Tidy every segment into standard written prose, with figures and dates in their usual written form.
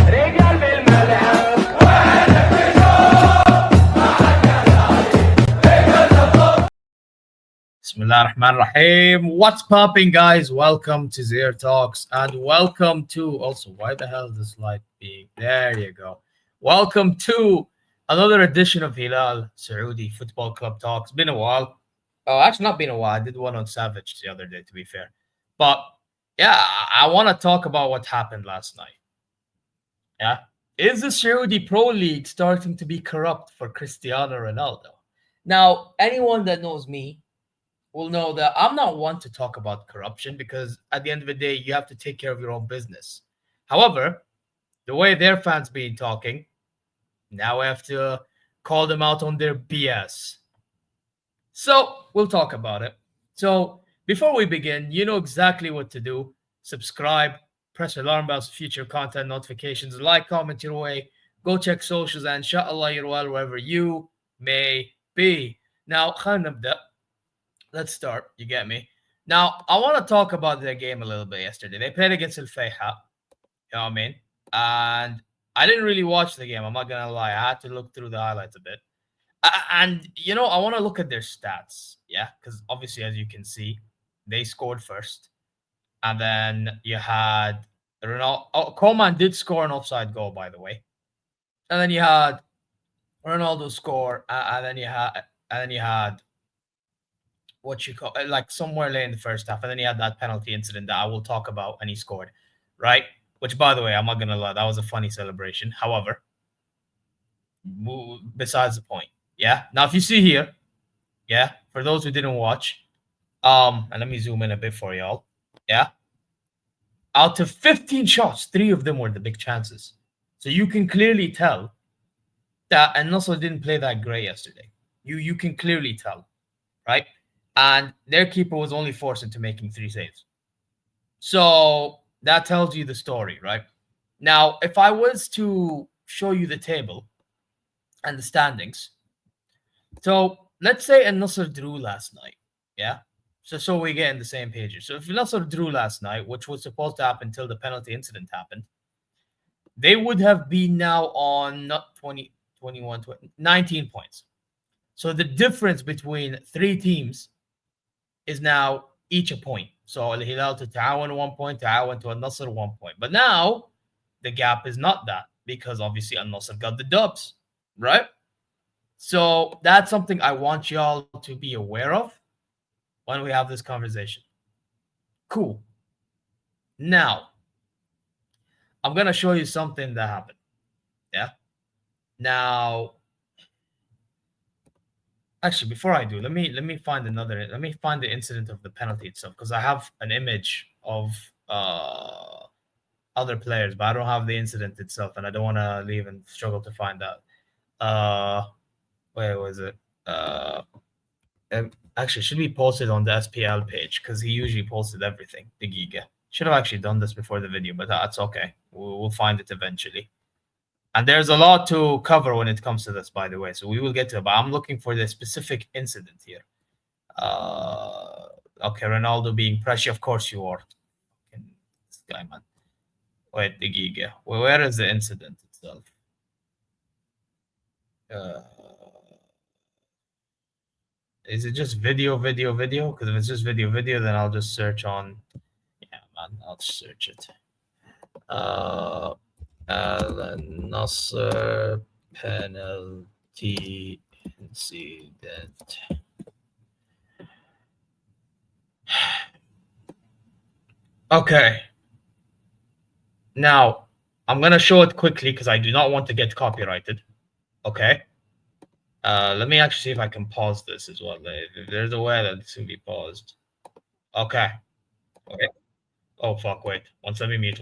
رجال بالملعب. Bismillah ar-Rahman ar-Rahim. What's popping, guys? Welcome to ZeerTalks and welcome to also, why the hell is this light being? There you go. Welcome to another edition of Hilal Saudi Football Club Talks. Been a while. Oh, actually, not been a while. I did one on Savage the other day, to be fair. But yeah, I want to talk about what happened last night. Yeah. Is the Saudi Pro League starting to be corrupt for Cristiano Ronaldo? Now, anyone that knows me will know that I'm not one to talk about corruption because at the end of the day, you have to take care of your own business. However, the way their fans been talking, now I have to call them out on their BS. So we'll talk about it. So before we begin, you know exactly what to do. Subscribe, press alarm bells for future content notifications, like, comment your way, go check socials, and inshallah you're well wherever you may be. Now, خلينا نبدأ. Let's start. You get me? Now, I want to talk about their game a little bit yesterday. They played against Fayha. You know what I mean? And I didn't really watch the game. I'm not going to lie. I had to look through the highlights a bit. And, you know, I want to look at their stats. Yeah. Because obviously, as you can see, they scored first. And then you had Ronaldo. Oh, Coleman did score an offside goal, by the way. And then you had Ronaldo score. And then you had what you call like somewhere late in the first half, and then he had that penalty incident that I will talk about, and he scored, right? Which, by the way, I'm not gonna lie, that was a funny celebration. However, besides the point, yeah. Now, if you see here, yeah, for those who didn't watch, and let me zoom in a bit for y'all, yeah. Out of 15 shots, 3 of them were the big chances, so you can clearly tell that and Nassr didn't play that great yesterday. You can clearly tell, right? And their keeper was only forced into making 3 saves. So that tells you the story, right? Now, if I was to show you the table and the standings, so let's say Nassr drew last night, yeah? So we get in the same pages. So if Nassr drew last night, which was supposed to happen until the penalty incident happened, they would have been now on not 20, 21, 20, 19 points. So the difference between 3 teams is now each a point. So Al Hilal to Ta'awan 1 point, Ta'awan to Al Nassr 1 point. But now the gap is not that because obviously Al Nassr got the dubs, right? So that's something I want y'all to be aware of when we have this conversation. Cool. Now, I'm going to show you something that happened. Yeah. Now, actually, before I do, let me find the incident of the penalty itself because I have an image of other players, but I don't have the incident itself, and I don't want to leave and struggle to find out. Where was it? Actually, should be posted on the SPL page because he usually posted everything. The Giga should have actually done this before the video, but that's okay. We'll find it eventually. And there's a lot to cover when it comes to this, by the way. So we will get to it. But I'm looking for the specific incident here. Okay, Ronaldo being pressure. Of course you are. This guy, man. Wait, the Giga. Where is the incident itself? Is it just video? Because if it's just video, then I'll just search on. Yeah, man, I'll search it. Al Nassr penalty incident. Okay. Now, I'm gonna show it quickly because I do not want to get copyrighted. Okay. Let me actually see if I can pause this as well. If there's a way that this can be paused. Okay. Okay. Oh fuck! Wait. Once let me mute.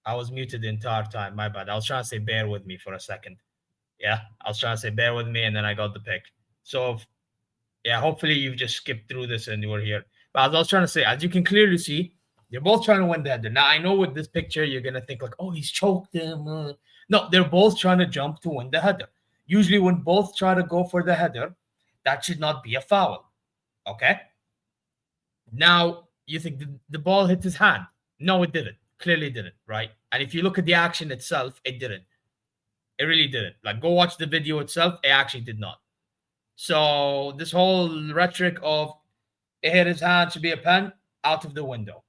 I was muted the entire time. My bad. I was trying to say bear with me for a second. Yeah, I was trying to say bear with me, and then I got the pick. So yeah, hopefully you've just skipped through this and you were here. But as I was trying to say, as you can clearly see, they're both trying to win the header. Now I know with this picture you're gonna think like, oh, he's choked him. No, they're both trying to jump to win the header. Usually, when both try to go for the header, that should not be a foul. Okay. Now you think the ball hit his hand. No, it didn't. Clearly didn't, right? And if you look at the action itself, it didn't. It really didn't. Like, go watch the video itself. It actually did not. So this whole rhetoric of it hit his hand should be a pen, out of the window.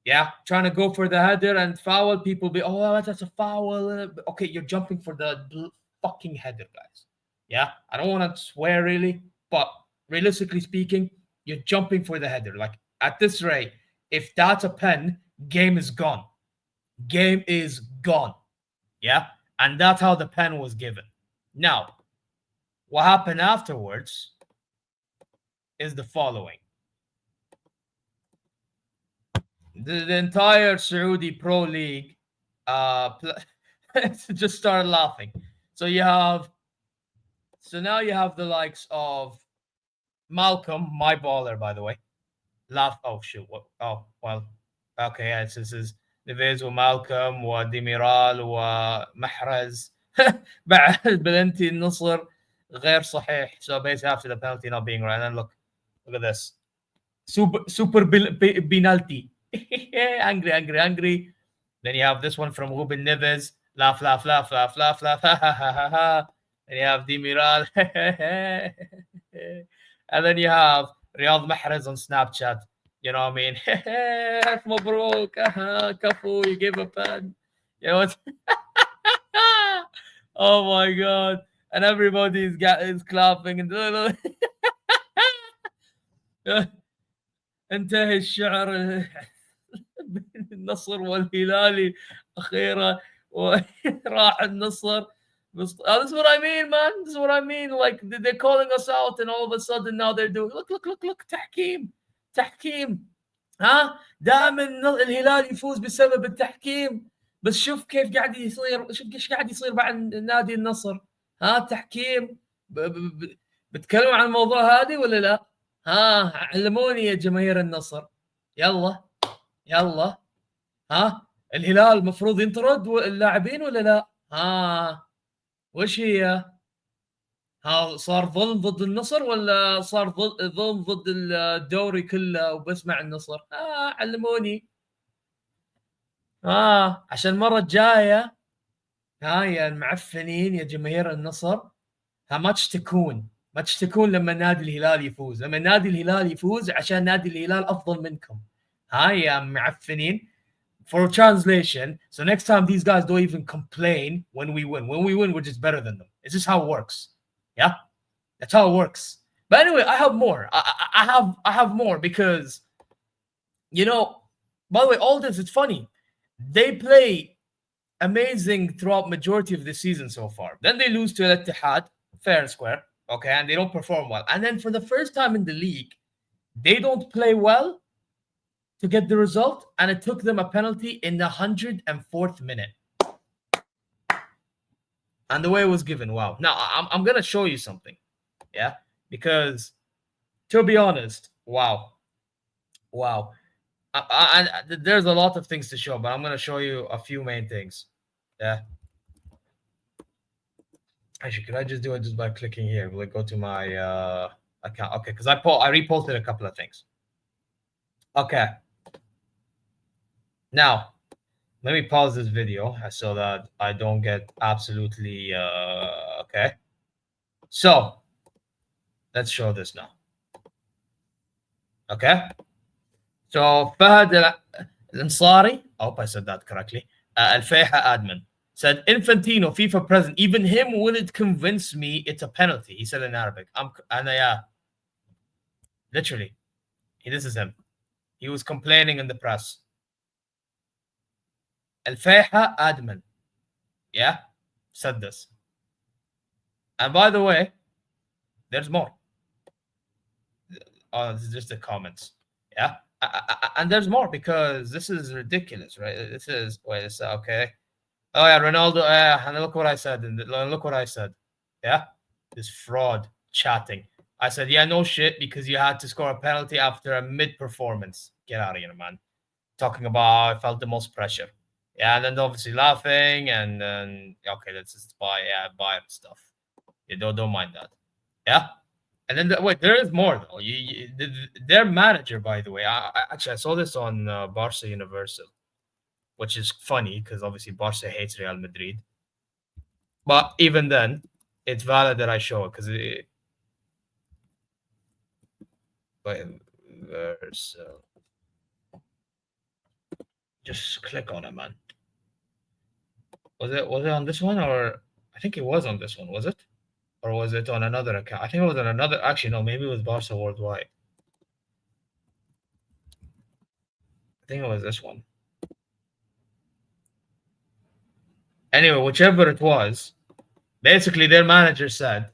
Yeah, trying to go for the header and foul, people be, oh, that's a foul. Okay, you're jumping for the fucking header, guys. Yeah, I don't want to swear really, but realistically speaking, you're jumping for the header. Like, at this rate, if that's a pen, game is gone. Game is gone. Yeah, and that's how the pen was given. Now, what happened afterwards is the following. The entire Saudi Pro League just started laughing. So now you have the likes of Malcom, my baller, by the way. Laugh. Oh shoot. What? Oh well. Okay. Yeah, this is Neves ومالكم وديميرال ومحرز بعد بلنتي النصر غير صحيح. So basically after the penalty not being right, and then look at this. Super penalty. angry. Then you have this one from Ruben Neves. Laugh. Then you have Demiral. And then you have Riyad Mahrez on Snapchat. You know what I mean? Mabruk. Kafu, you gave a pen. You know what? Oh my god. And everybody is clapping and انتهى الشعر بين النصر والهلالي اخيرا وراح النصر. This is what I mean, man. This is what I mean. Like, they're calling us out, and all of a sudden now they're doing look تحكيم ها دائما الهلال يفوز بسبب التحكيم. بس شوف كيف قاعد يصير، شوف ايش قاعد يصير بعد نادي النصر. ها تحكيم بتكلموا عن الموضوع هذه ولا لا؟ ها علموني يا جماهير النصر. يلا ها الهلال المفروض ينطرد اللاعبين ولا لا؟ ها وش هي؟ ها صار ظلم ضد النصر ولا صار ظلم ضد الدوري كله وبس مع النصر؟ علموني. عشان المره الجايه يا المعفنين يا جماهير النصر، ما تشتكون لما نادي الهلال يفوز. لما نادي الهلال يفوز عشان نادي الهلال افضل منكم. يا معفنين. For translation, so next time these guys don't even complain when we win. When we win, we're just better than them. It's just how it works. Yeah, that's how it works. But anyway, I have more. I have more because, you know, by the way, all this, it's funny. They play amazing throughout majority of the season so far. Then they lose to Al Ittihad, fair and square, okay, and they don't perform well. And then for the first time in the league, they don't play well to get the result, and it took them a penalty in the 104th minute. And the way it was given, wow. Now, I'm going to show you something, yeah? Because, to be honest, wow. There's a lot of things to show, but I'm going to show you a few main things, yeah? Actually, could I just do it just by clicking here? Will it go to my account? Okay, because I reposted a couple of things. Okay. Now, let me pause this video so that I don't get absolutely okay. So let's show this now. Okay. So Fahad Al-Ansari, I hope I said that correctly. Al-Fayha admin said, Infantino, FIFA president, even him wouldn't convince me it's a penalty. He said in Arabic. Literally, this is him. He was complaining in the press. Al-Fayha admin, yeah, said this. And by the way, there's more. Oh, this is just the comments. Yeah. And there's more because this is ridiculous, right? This is, wait, it's okay. Oh, yeah, Ronaldo. And look what I said. And look what I said. Yeah. This fraud chatting. I said, yeah, no shit, because you had to score a penalty after a mid performance. Get out of here, man. Talking about how I felt the most pressure. Yeah, and then obviously laughing, and then okay, let's just buy stuff. You don't mind that. Yeah, and then wait, there is more though. Their manager, by the way, I saw this on Barca Universal, which is funny because obviously Barca hates Real Madrid. But even then, it's valid that I show it because it. Wait, Versa. Just click on it, man. Was it on this one, or I think it was on this one? Was it? Or was it on another account? I think it was on another. Actually, no, maybe it was Barca Worldwide. I think it was this one. Anyway, whichever it was, basically their manager said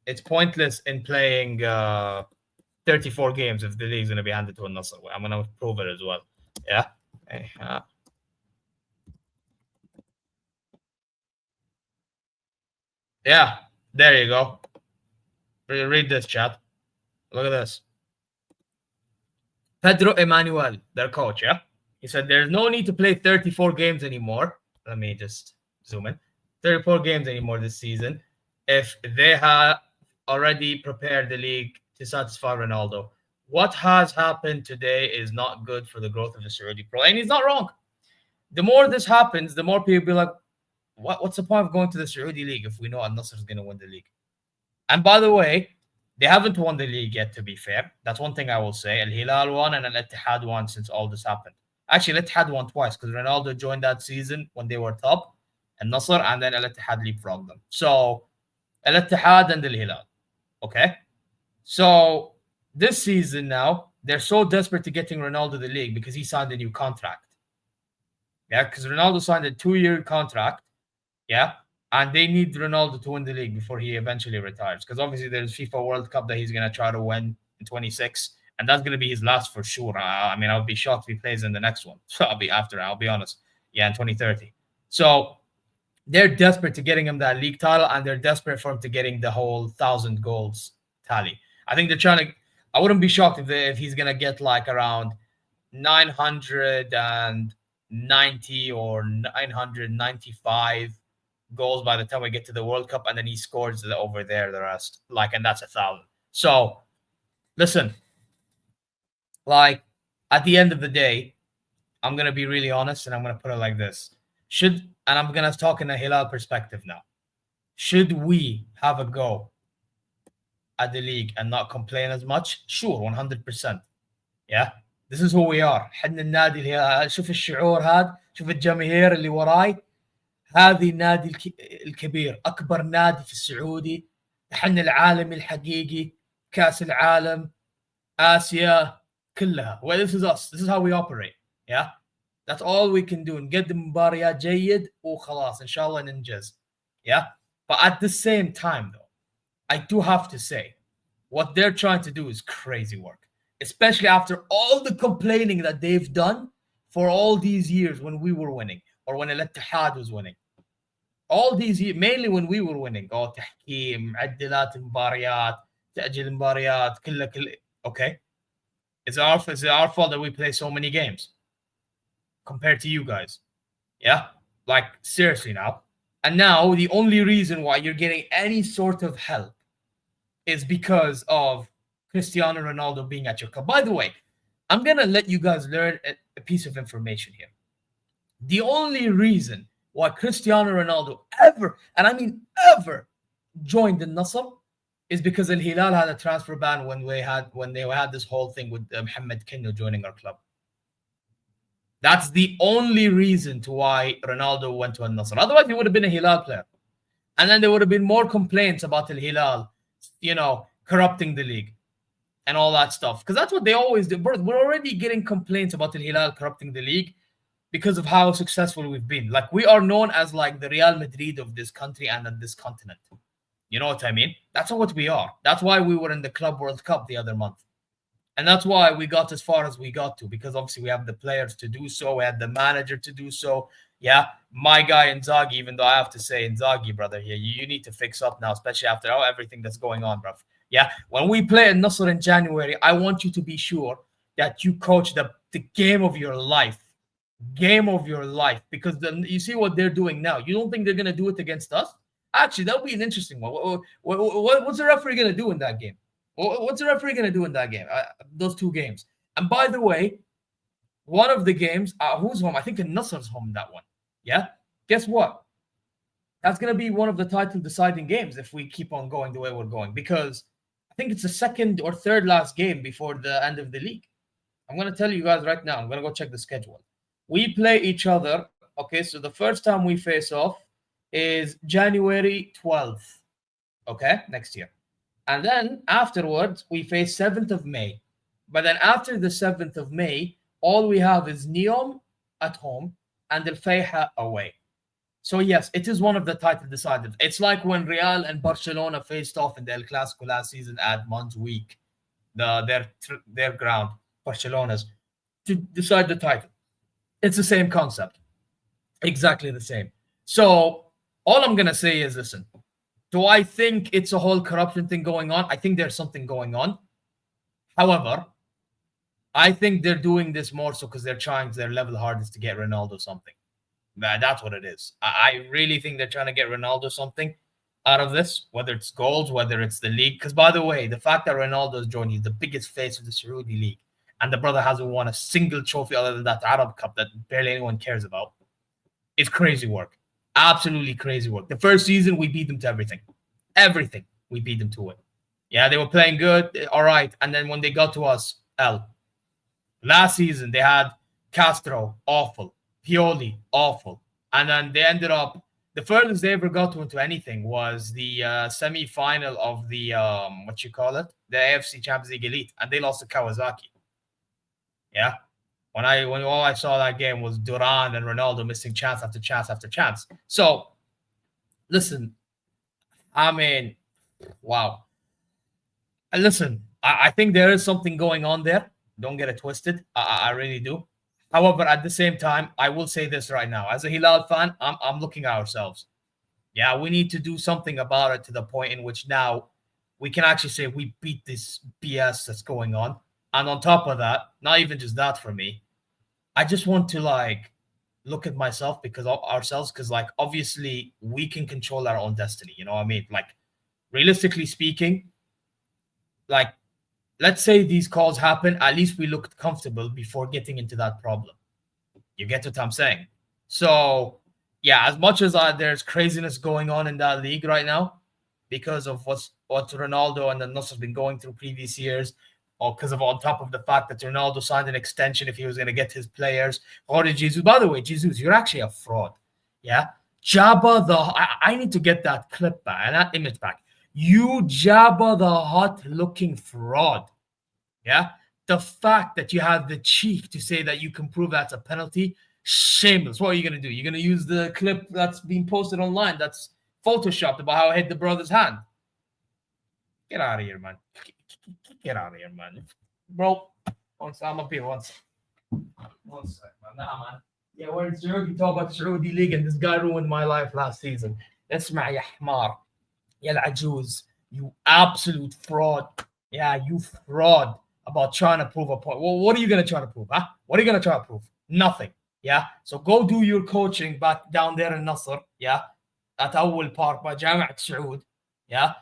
it's pointless in playing 34 games if the league's going to be handed to a Nassr. I'm going to prove it as well. Yeah. Yeah. There you go. Read this, chat. Look at this. Pedro Emanuel, their coach, yeah? He said there's no need to play 34 games anymore. Let me just zoom in. 34 games anymore this season if they have already prepared the league to satisfy Ronaldo. What has happened today is not good for the growth of the Saudi Pro. And he's not wrong. The more this happens, the more people be like, what's the point of going to the Saudi League if we know Al Nassr is going to win the league? And by the way, they haven't won the league yet, to be fair. That's one thing I will say. Al Hilal won and Al Ittihad won since all this happened. Actually, Al Ittihad won twice because Ronaldo joined that season when they were top, and Nassr, and then Al Ittihad leapfrogged them. So, Al Ittihad and Al Hilal. Okay? So, this season now, they're so desperate to getting Ronaldo the league because he signed a new contract. Yeah, because Ronaldo signed a 2-year contract. Yeah. And they need Ronaldo to win the league before he eventually retires. Because obviously there's FIFA World Cup that he's going to try to win in 26. And that's going to be his last for sure. I mean, I would be shocked if he plays in the next one. So I'll be honest. Yeah, in 2030. So they're desperate to getting him that league title, and they're desperate for him to getting the whole 1,000 goals tally. I think they're trying to. I wouldn't be shocked if he's going to get like around 990 or 995 goals by the time we get to the World Cup, and then he scores over there the rest. And that's 1,000. So, listen, at the end of the day, I'm gonna be really honest, and I'm gonna put it like this: and I'm gonna talk in a Hilal perspective now. Should we have a go at the league and not complain as much? Sure, 100%. Yeah, this is who we are. حنا النادي الهلال. شوف الشعور هذا، شوف الجماهير اللي وراي. هذه النادي الكبير، اكبر نادي في السعودي. احنا العالمي الحقيقي، كاس العالم، اسيا كلها. Well, this is us. This is how we operate. Yeah, that's all we can do. نقدم مباريات جيد وخلاص ان شاء الله ننجز. Yeah, but at the same time though, I do have to say what they're trying to do is crazy work, especially after all the complaining that they've done for all these years when we were winning or when Al Ittihad was winning. All these years, mainly when we were winning. تحكيم، معدلات المباريات، تأجيل المباريات، كله. Okay, it's our fault that we play so many games compared to you guys. Yeah, seriously now. And now the only reason why you're getting any sort of help is because of Cristiano Ronaldo being at your club. By the way, I'm gonna let you guys learn a piece of information here. The only reason why Cristiano Ronaldo ever, and I mean ever, joined the Nassr is because Al Hilal had a transfer ban when they had this whole thing with Mohamed Kinno joining our club. That's the only reason to why Ronaldo went to Al Nassr. Otherwise, he would have been a Hilal player, and then there would have been more complaints about Al Hilal, corrupting the league and all that stuff. Because that's what they always do. We're already getting complaints about Al Hilal corrupting the league because of how successful we've been. We are known as the Real Madrid of this country and on this continent. You know what I mean? That's what we are. That's why we were in the Club World Cup the other month. And that's why we got as far as we got to, because obviously we have the players to do so, we had the manager to do so. Yeah, my guy Inzaghi, even though I have to say, Inzaghi, brother, yeah, you need to fix up now, especially after everything that's going on, bro. Yeah, when we play at Nassr in January, I want you to be sure that you coach the game of your life. Game of your life. Because then you see what they're doing now. You don't think they're going to do it against us? Actually, that'll be an interesting one. What's the referee going to do in that game? What's the referee going to do in that game? Those two games. And by the way, one of the games, who's home? I think Nassr's home in that one. Yeah? Guess what? That's going to be one of the title deciding games if we keep on going the way we're going. Because I think it's the second or third last game before the end of the league. I'm going to tell you guys right now. I'm going to go check the schedule. We play each other. Okay, so the first time we face off is January 12th. Okay, next year. And then afterwards, we face 7th of May. But then after the 7th of May, all we have is Neom at home and El Fayha away. So yes, it is one of the title deciders. It's like when Real and Barcelona faced off in the El Clasico last season at Montjuic, their ground, Barcelona's, to decide the title. It's the same concept. Exactly the same. So all I'm going to say is, listen, do I think it's a whole corruption thing going on? I think there's something going on. However, I think they're doing this more so because they're trying their level hardest to get Ronaldo something. That's what it is. I really think they're trying to get Ronaldo something out of this, whether it's goals, whether it's the league. Because, by the way, the fact that Ronaldo's joined, he's the biggest face of the Saudi league, and the brother hasn't won a single trophy other than that Arab Cup that barely anyone cares about, it's crazy work. Absolutely crazy work. The first season, we beat them to everything. Everything. We beat them to it. Yeah, they were playing good. All right. And then when they got to us, last season, they had Castro, awful. Pioli, awful. And then they ended up, the furthest they ever got to into anything was the semi-final of the, the AFC Champions League Elite. And they lost to Kawasaki. Yeah. When all I saw that game was Duran and Ronaldo missing chance after chance after chance. So, listen, I mean, wow. And listen, I think there is something going on there. Don't get it twisted. I really do. However, at the same time, I will say this right now. As a Hilal fan, I'm looking at ourselves. Yeah, we need to do something about it to the point in which now we can actually say we beat this BS that's going on. And on top of that, not even just that for me, I just want to look at myself because obviously we can control our own destiny. You know what I mean? Like, realistically speaking, let's say these calls happen, at least we looked comfortable before getting into that problem. You get what I'm saying? So, yeah, as much as there's craziness going on in that league right now because of what Ronaldo and the Nassr have been going through previous years, or because of on top of the fact that Ronaldo signed an extension if he was going to get his players. Or Jesus, by the way, Jesus, you're actually a fraud. Yeah? Jabba I need to get that clip back and that image back. You Jabba the Hutt-looking fraud. Yeah? The fact that you have the cheek to say that you can prove that's a penalty, shameless. What are you going to do? You're going to use the clip that's being posted online that's photoshopped about how I hit the brother's hand. Get out of here, man. Get out of here, man. Bro, I'm up here once. One sec, man. Nah, man. Yeah, we're in Saudi. Talk about the Saudi League, and this guy ruined my life last season. اسمع يا حمار. يا العجوز. You absolute fraud. Yeah, you fraud about trying to prove a point. Well, what are you going to try to prove, huh? What are you going to try to prove? Nothing. Yeah? So go do your coaching back down there in Nassr. Yeah? At Awal Park by Jamiat Saud. Yeah?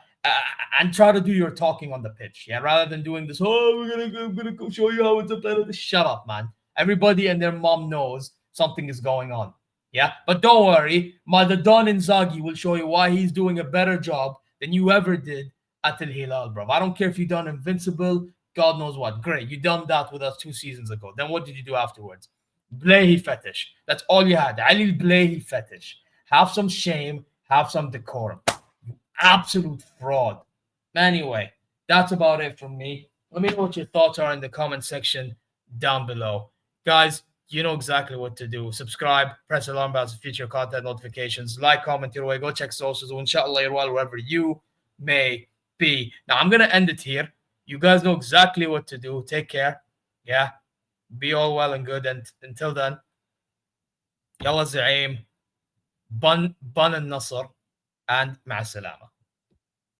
And try to do your talking on the pitch, yeah, rather than doing this. Oh, I'm gonna go show you how it's a player. Shut up, man. Everybody and their mom knows something is going on, yeah. But don't worry, the Don Inzaghi will show you why he's doing a better job than you ever did at Al Hilal, bro. I don't care if you done Invincible, God knows what. Great, you done that with us 2 seasons ago. Then what did you do afterwards? Blahi fetish. That's all you had. Ali Blahi fetish. Have some shame. Have some decorum. Absolute fraud. Anyway, that's about it from me. Let me know what your thoughts are in the comment section down below. Guys, you know exactly what to do. Subscribe, press alarm bells for future content notifications, like, comment your way, go check socials, inshallah, you're well wherever you may be. Now, I'm going to end it here. You guys know exactly what to do. Take care. Yeah. Be all well and good. And until then, يلا زعيم. بن النصر. And مع السلامة.